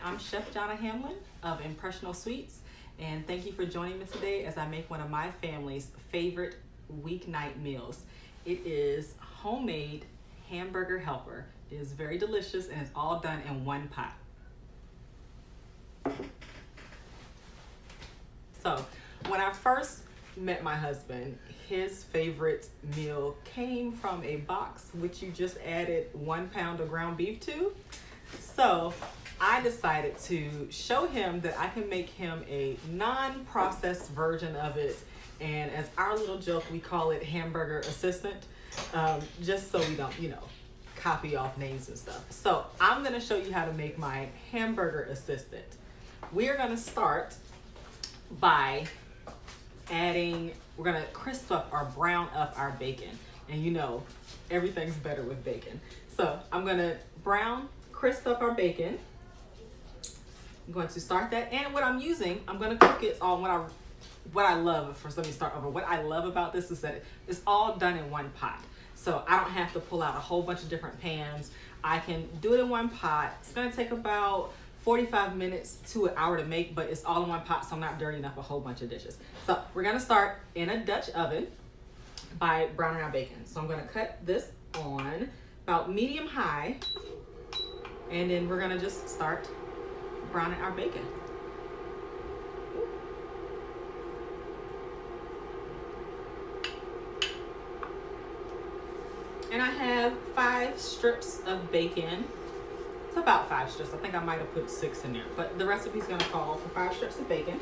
I'm Chef Johanna Hamlin of Impressional Sweets, and thank you for joining me today as I make one of my family's favorite weeknight meals. It is homemade hamburger helper. It is very delicious and it's all done in one pot. So, when I first met my husband, his favorite meal came from a box which you just added 1 pound of ground beef to. So I decided to show him that I can make him a non-processed version of it, and as our little joke, we call it hamburger assistant, just so we don't, copy off names and stuff. So I'm gonna show you how to make my hamburger assistant. We are gonna start by we're gonna crisp up or brown up our bacon, and everything's better with bacon. So I'm gonna crisp up our bacon. I'm going to start that, and what I'm using, I'm going to cook it on what I love. First, let me start over. What I love about this is that it's all done in one pot, so I don't have to pull out a whole bunch of different pans. I can do it in one pot. It's going to take about 45 minutes to an hour to make, but it's all in one pot, so I'm not dirtying up a whole bunch of dishes. So we're going to start in a Dutch oven by browning our bacon. So I'm going to cut this on about medium high, and then we're going to just start browning our bacon. And I have 5 strips of bacon. It's about 5 strips. I think I might have put 6 in there, but the recipe's gonna call for 5 strips of bacon.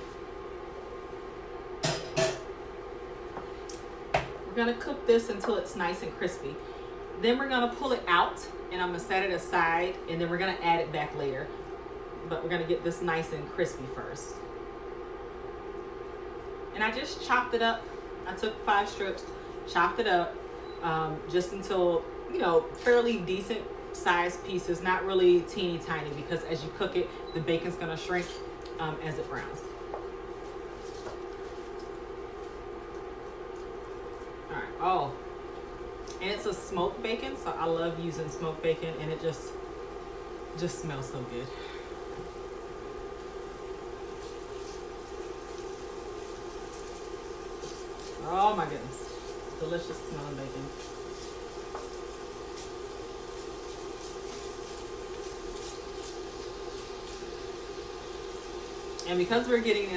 We're gonna cook this until it's nice and crispy. Then we're gonna pull it out, and I'm gonna set it aside, and then we're gonna add it back later. But we're gonna get this nice and crispy first. And I just chopped it up. I took 5 strips, chopped it up, just until, fairly decent sized pieces, not really teeny tiny, because as you cook it, the bacon's gonna shrink as it browns. All right, oh, and it's a smoked bacon, so I love using smoked bacon, and it just smells so good. Oh my goodness, delicious smelling bacon. And because we're getting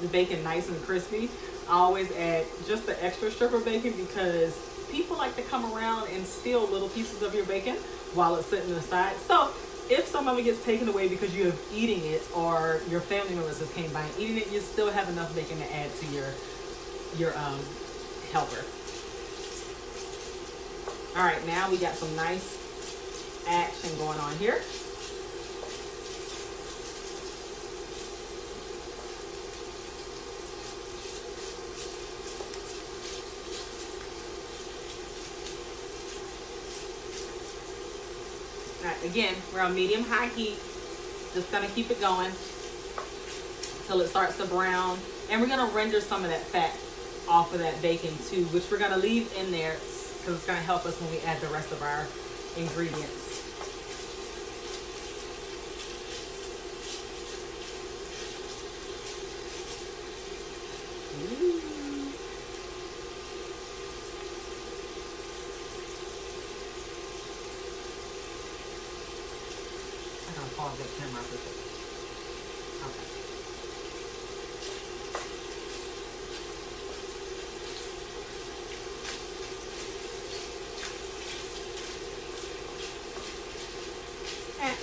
the bacon nice and crispy, I always add just the extra strip of bacon, because people like to come around and steal little pieces of your bacon while it's sitting aside. So if some of it gets taken away because you're eating it, or your family members have came by and eating it, you still have enough bacon to add to your helper. All right, now we got some nice action going on here. All right, again, we're on medium-high heat. Just gonna keep it going until it starts to brown, and we're gonna render some of that fat off of that bacon too, which we're gonna leave in there because it's gonna help us when we add the rest of our ingredients. Ooh. I'm gonna pause that camera for a second. Okay.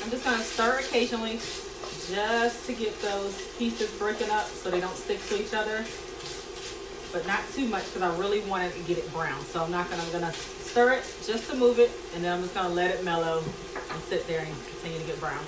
I'm just gonna stir occasionally just to get those pieces broken up so they don't stick to each other, but not too much because I really wanted to get it brown. So I'm gonna stir it just to move it, and then I'm just gonna let it mellow and sit there and continue to get brown.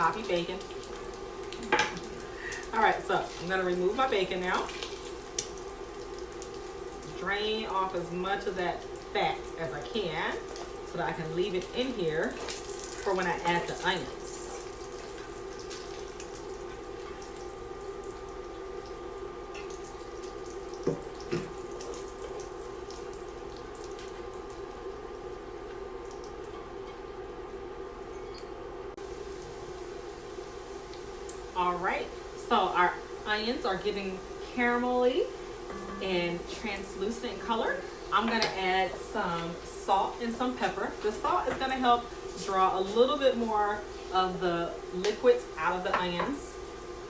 poppy bacon. All right, so I'm gonna remove my bacon now. Drain off as much of that fat as I can so that I can leave it in here for when I add the onions. All right, so our onions are getting caramelly and translucent in color. I'm gonna add some salt and some pepper. The salt is gonna help draw a little bit more of the liquids out of the onions,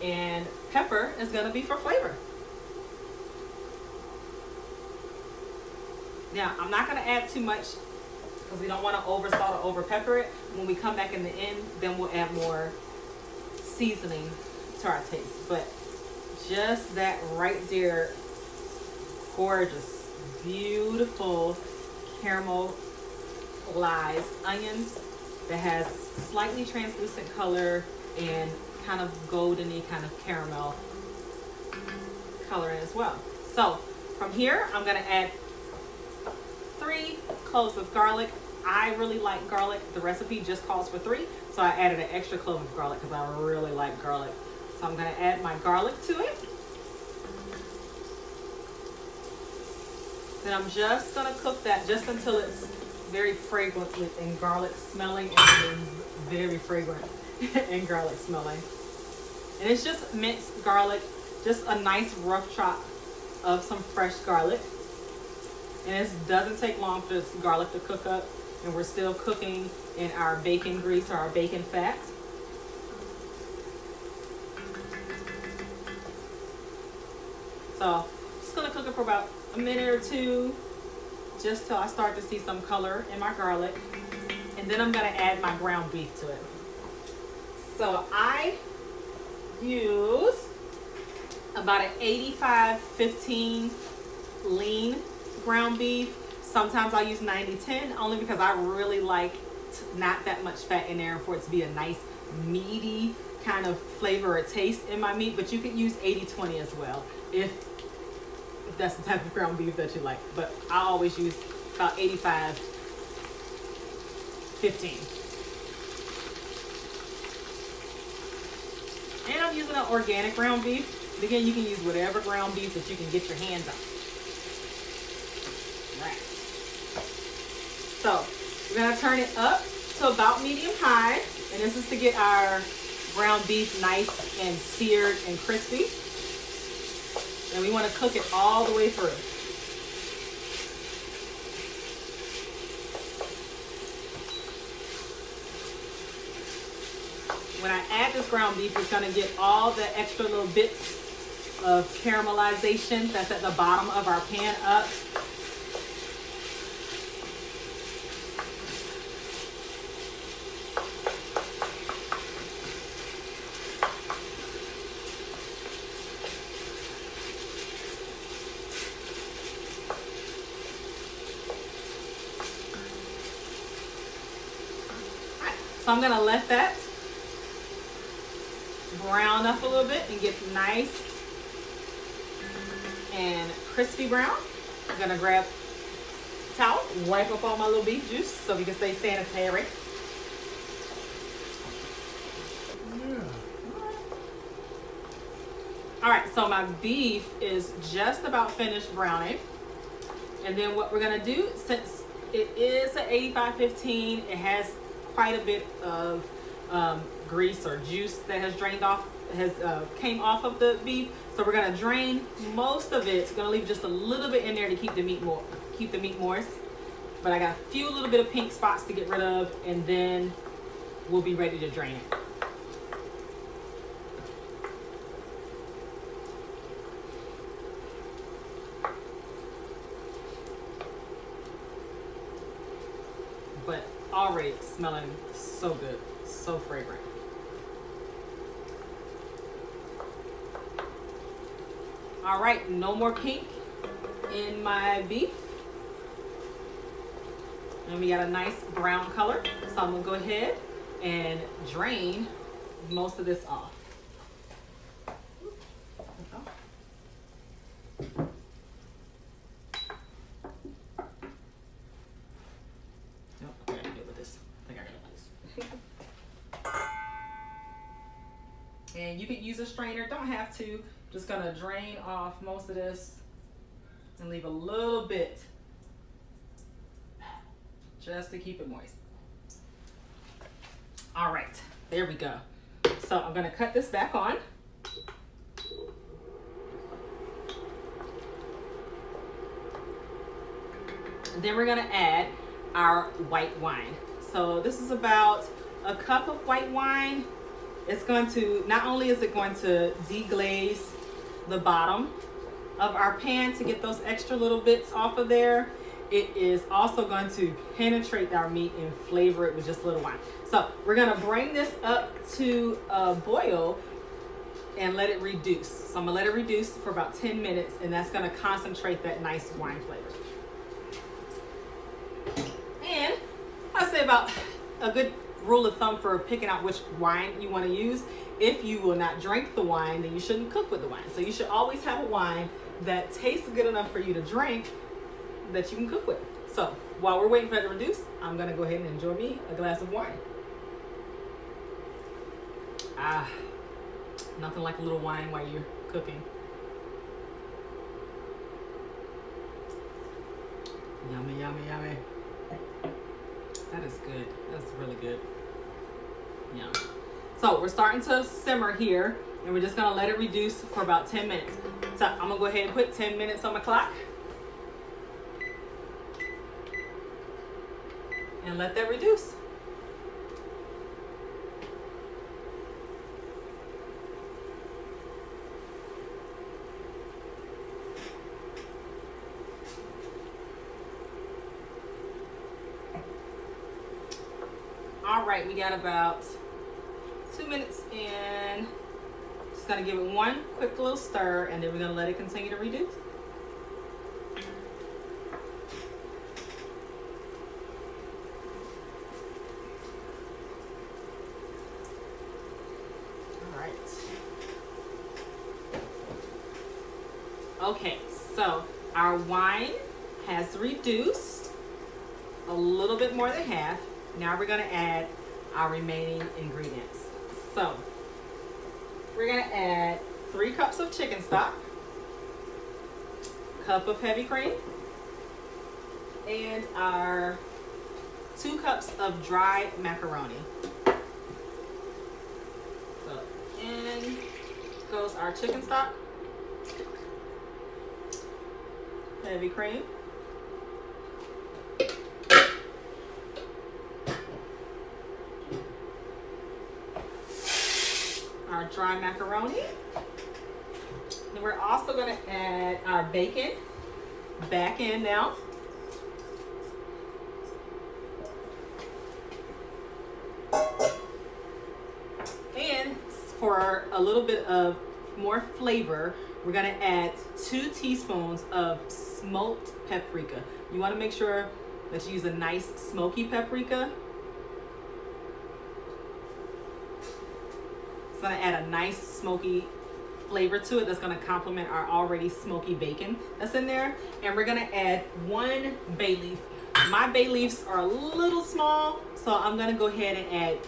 and pepper is gonna be for flavor. Now, I'm not gonna add too much because we don't wanna over salt or over pepper it. When we come back in the end, then we'll add more seasoning to our taste. But just that right there, gorgeous, beautiful caramelized onions that has slightly translucent color and kind of goldeny kind of caramel color in as well. So from here, I'm gonna add 3 cloves of garlic. I really like garlic. The recipe just calls for 3, so I added an extra clove of garlic because I really like garlic. So I'm gonna add my garlic to it. Then I'm just gonna cook that just until it's very fragrant and garlic smelling, and very fragrant and garlic smelling. And it's just minced garlic, just a nice rough chop of some fresh garlic. And it doesn't take long for this garlic to cook up, and we're still cooking in our bacon grease or our bacon fat. So just gonna cook it for about a minute or 2, just till I start to see some color in my garlic. And then I'm gonna add my ground beef to it. So I use about an 85-15 lean ground beef. Sometimes I use 90-10, only because I really like not that much fat in there for it to be a nice meaty kind of flavor or taste in my meat. But you can use 80-20 as well if that's the type of ground beef that you like. But I always use about 85-15. And I'm using an organic ground beef. But again, you can use whatever ground beef that you can get your hands on. Right. So we're gonna turn it up to about medium high, and this is to get our ground beef nice and seared and crispy. And we want to cook it all the way through. When I add this ground beef, it's going to get all the extra little bits of caramelization that's at the bottom of our pan up. So I'm gonna let that brown up a little bit and get nice and crispy brown. I'm gonna grab a towel, wipe up all my little beef juice so we can stay sanitary. All right, so my beef is just about finished browning. And then what we're gonna do, since it is an 85-15, it has quite a bit of grease or juice that has drained off, came off of the beef. So we're gonna drain most of it. It's gonna leave just a little bit in there to keep the meat moist. But I got a few little bit of pink spots to get rid of, and then we'll be ready to drain it. But already smelling so good, so fragrant. All right, no more pink in my beef. And we got a nice brown color. So I'm gonna go ahead and drain most of this off. And you could use a strainer, don't have to. Just gonna drain off most of this and leave a little bit just to keep it moist. All right, there we go. So I'm gonna cut this back on. And then we're gonna add our white wine. So this is about a cup of white wine. It's going to, not only is it going to deglaze the bottom of our pan to get those extra little bits off of there, it is also going to penetrate our meat and flavor it with just a little wine. So we're gonna bring this up to a boil and let it reduce. So I'm gonna let it reduce for about 10 minutes, and that's gonna concentrate that nice wine flavor. And I'd say about a good rule of thumb for picking out which wine you want to use: if you will not drink the wine, then you shouldn't cook with the wine. So you should always have a wine that tastes good enough for you to drink that you can cook with. So while we're waiting for it to reduce, I'm gonna go ahead and enjoy me a glass of wine. Nothing like a little wine while you're cooking. Yummy, yummy, yummy. That is good. That's really good. Yeah. So we're starting to simmer here, and we're just gonna let it reduce for about 10 minutes. So I'm gonna go ahead and put 10 minutes on my clock and let that reduce. All right, we got about 2 minutes in. Just gonna give it one quick little stir, and then we're gonna let it continue to reduce. All right. Okay, so our wine has reduced a little bit more than half. Now we're gonna add our remaining ingredients. So we're gonna add 3 cups of chicken stock, cup of heavy cream, and our 2 cups of dry macaroni. So in goes our chicken stock, heavy cream, our dry macaroni. Then we're also going to add our bacon back in now. And for a little bit of more flavor, we're going to add 2 teaspoons of smoked paprika. You want to make sure that you use a nice smoky paprika. It's gonna add a nice smoky flavor to it that's gonna complement our already smoky bacon that's in there. And we're gonna add 1 bay leaf. My bay leaves are a little small, so I'm gonna go ahead and add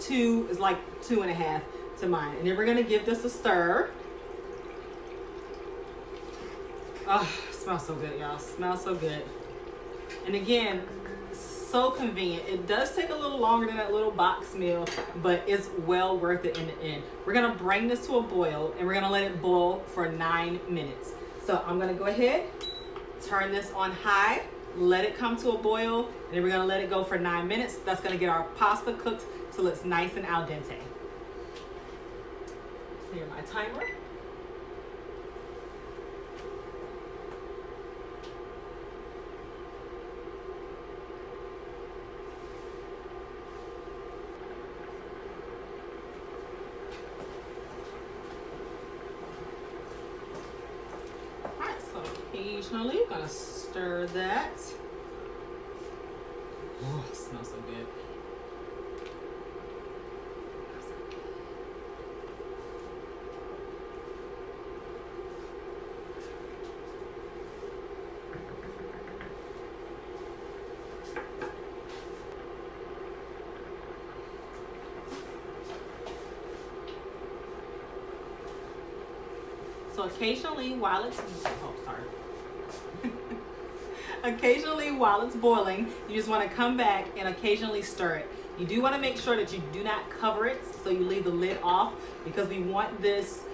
2, is like 2.5 to mine. And then we're gonna give this a stir. Oh, it smells so good, y'all. Smells so good. And again, so convenient. It does take a little longer than that little box meal, but it's well worth it in the end. We're gonna bring this to a boil, and we're gonna let it boil for 9 minutes. So I'm gonna go ahead, turn this on high, let it come to a boil, and then we're gonna let it go for 9 minutes. That's gonna get our pasta cooked till it's nice and al dente. Here's my timer. Occasionally, I'm gonna stir that. Oh, it smells so good. occasionally while it's, oh, sorry. Occasionally while it's boiling, you just want to come back and occasionally stir it. You do want to make sure that you do not cover it, so you leave the lid off, because we want this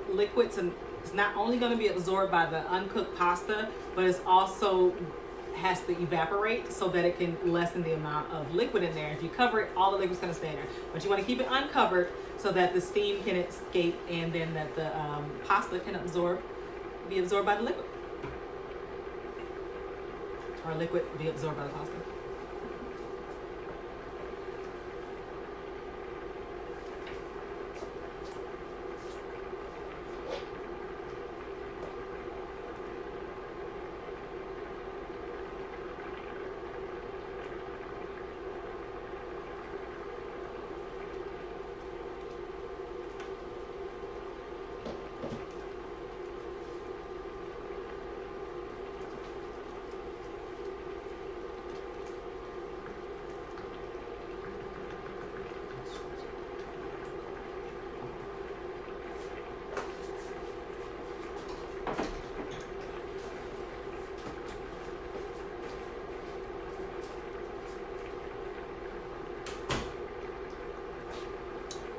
liquid to, it's not only going to be absorbed by the uncooked pasta, but it's also has to evaporate so that it can lessen the amount of liquid in there. If you cover it, all the liquid's going to stay in there, but you want to keep it uncovered so that the steam can escape, and then that the pasta can be absorbed by the liquid, or liquid be absorbed by the pasta.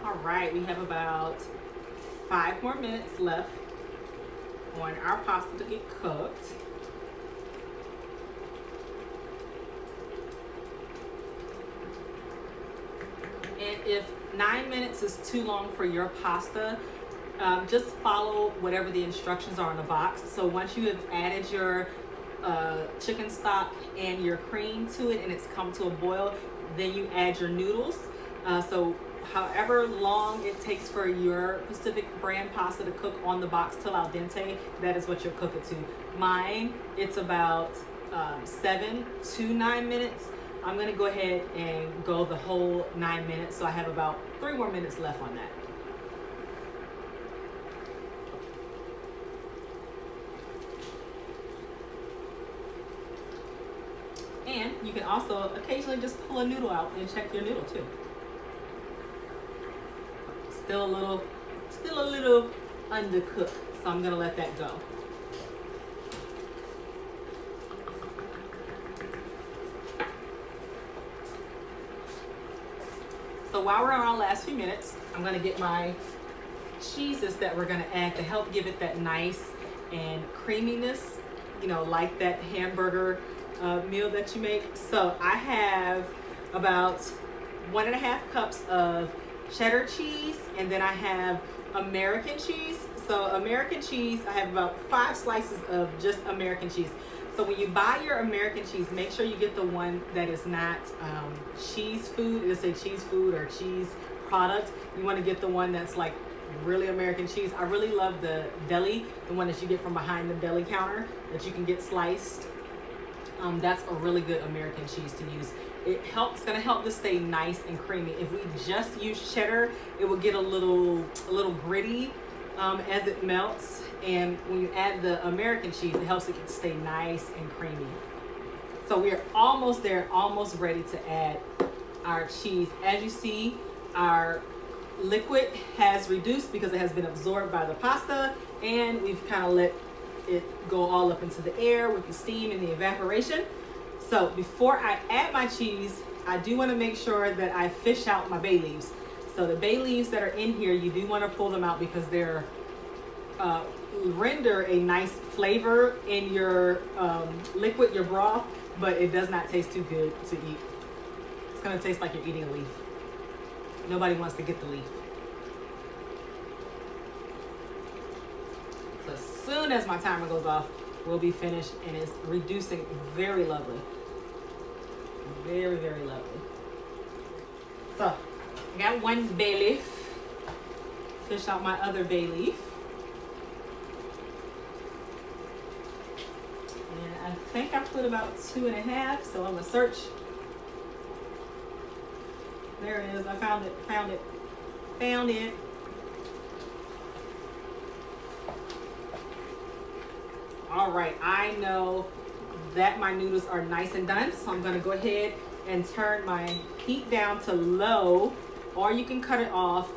All right, we have about 5 more minutes left on our pasta to get cooked. And if 9 minutes is too long for your pasta, just follow whatever the instructions are on the box. So once you have added your chicken stock and your cream to it and it's come to a boil, then you add your noodles. So however long it takes for your Pacific brand pasta to cook on the box till al dente, that is what you'll cook it to. Mine, it's about 7 to 9 minutes. I'm gonna go ahead and go the whole 9 minutes, so I have about 3 more minutes left on that. And you can also occasionally just pull a noodle out and check your noodle too. Still a little undercooked, so I'm gonna let that go. So while we're on our last few minutes, I'm gonna get my cheeses that we're gonna add to help give it that nice and creaminess, you know, like that hamburger meal that you make. So I have about 1.5 cups of cheddar cheese, and then I have American cheese. So American cheese, I have about 5 slices of just American cheese. So when you buy your American cheese, make sure you get the one that is not cheese food. It'll say cheese food or cheese product. You want to get the one that's like really American cheese. I really love the deli, the one that you get from behind the deli counter that you can get sliced. That's a really good American cheese to use. It's gonna help this stay nice and creamy. If we just use cheddar, it will get a little gritty as it melts. And when you add the American cheese, it helps it stay nice and creamy. So we're almost there, almost ready to add our cheese. As you see, our liquid has reduced because it has been absorbed by the pasta, and we've kind of let it go all up into the air with the steam and the evaporation. So before I add my cheese, I do want to make sure that I fish out my bay leaves. So the bay leaves that are in here, you do want to pull them out because they're render a nice flavor in your liquid, your broth, but it does not taste too good to eat. It's going to taste like you're eating a leaf. Nobody wants to get the leaf. So as soon as my timer goes off, we'll be finished, and it's reducing very lovely. Very, very lovely. So I got 1 bay leaf. Fish out my other bay leaf. And I think I put about 2.5, so I'm gonna search. There it is, I found it. All right, I know that my noodles are nice and done, so I'm gonna go ahead and turn my heat down to low, or you can cut it off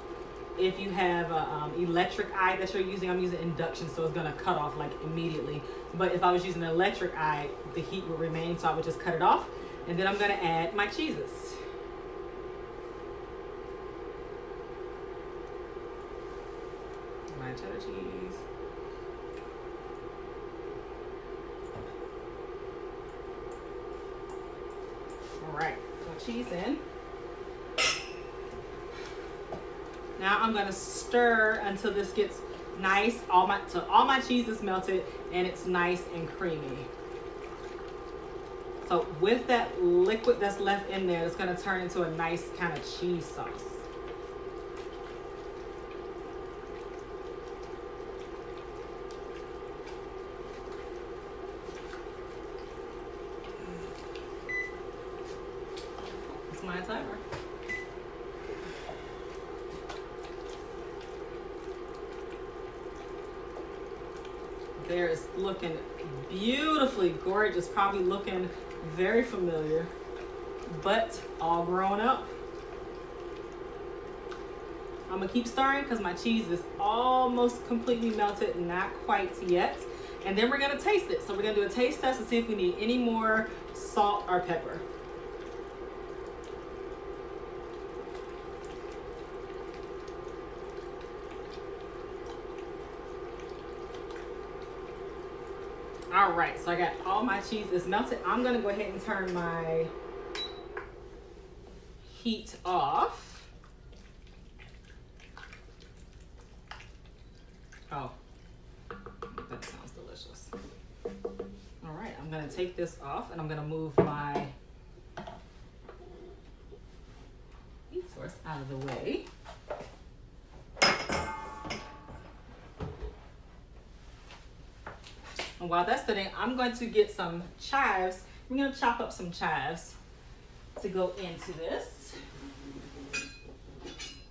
If you have a electric eye that you're using, I'm using induction, so it's gonna cut off like immediately. But if I was using an electric eye, the heat would remain, so I would just cut it off. And then I'm gonna add my cheeses. My cheddar cheese. All right, put cheese in. Now I'm gonna stir until this gets nice. All my cheese is melted and it's nice and creamy. So with that liquid that's left in there, it's gonna turn into a nice kind of cheese sauce. It's my timer. There is looking beautifully gorgeous, probably looking very familiar, but all grown up. I'm gonna keep stirring because my cheese is almost completely melted, not quite yet. And then we're gonna taste it. So we're gonna do a taste test to see if we need any more salt or pepper. All right, so I got all my cheese is melted. I'm gonna go ahead and turn my heat off. Oh, that sounds delicious. All right, I'm gonna take this off and I'm gonna move my heat source out of the way. And while that's sitting, I'm going to get some chives. I'm going to chop up some chives to go into this.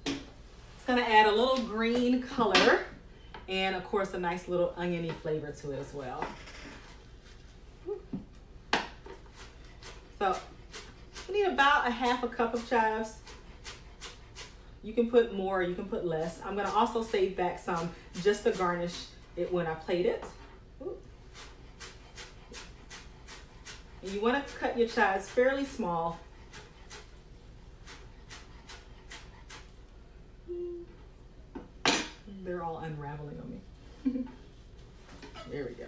It's going to add a little green color and, of course, a nice little oniony flavor to it as well. So you need about a half a cup of chives. You can put more, you can put less. I'm going to also save back some just to garnish it when I plate it. And you want to cut your chives fairly small. They're all unraveling on me. There we go.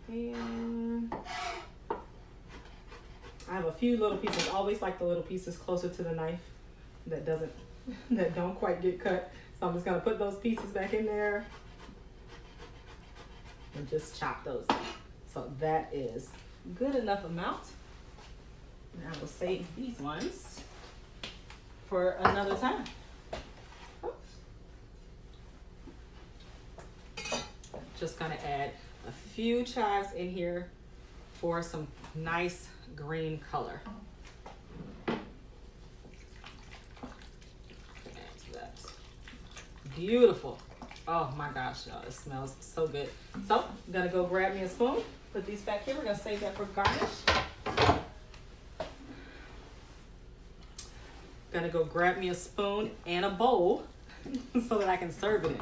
And I have a few little pieces. I always like the little pieces closer to the knife that don't quite get cut. So I'm just gonna put those pieces back in there and just chop those up. So that is good enough amount. And I will save these ones for another time. Just gonna add a few chives in here for some nice green color. Beautiful. Oh my gosh, y'all, it smells so good. So I'm gonna go grab me a spoon, put these back here. We're gonna save that for garnish. Gonna go grab me a spoon and a bowl so that I can serve it in.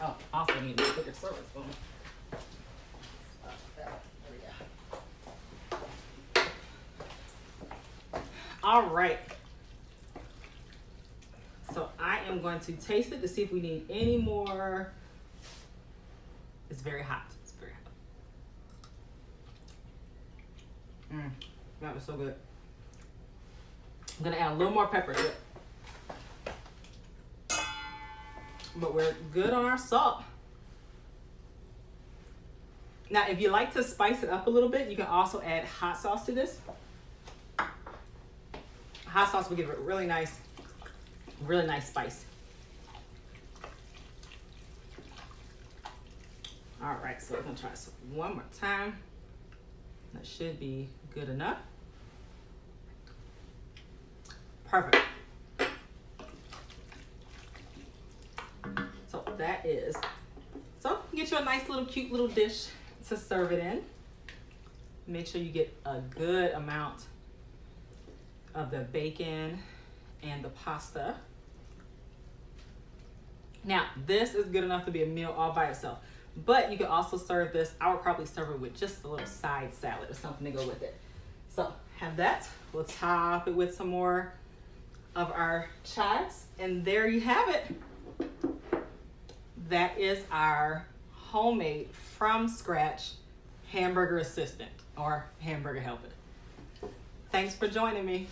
Oh, also need a bigger serving spoon. There we go. All right. So I am going to taste it to see if we need any more. It's very hot. It's very hot. That was so good. I'm gonna add a little more pepper to it. But we're good on our salt. Now, if you like to spice it up a little bit, you can also add hot sauce to this. Hot sauce will give it a really nice spice. All right, so we're gonna try this one more time. That should be good enough. Perfect. So that is, so get you a nice little cute little dish to serve it in. Make sure you get a good amount of the bacon and the pasta. Now, this is good enough to be a meal all by itself, but you can also serve this. I would probably serve it with just a little side salad or something to go with it. So have that. We'll top it with some more of our chives, and there you have it. That is our homemade from scratch hamburger assistant or hamburger helper. Thanks for joining me.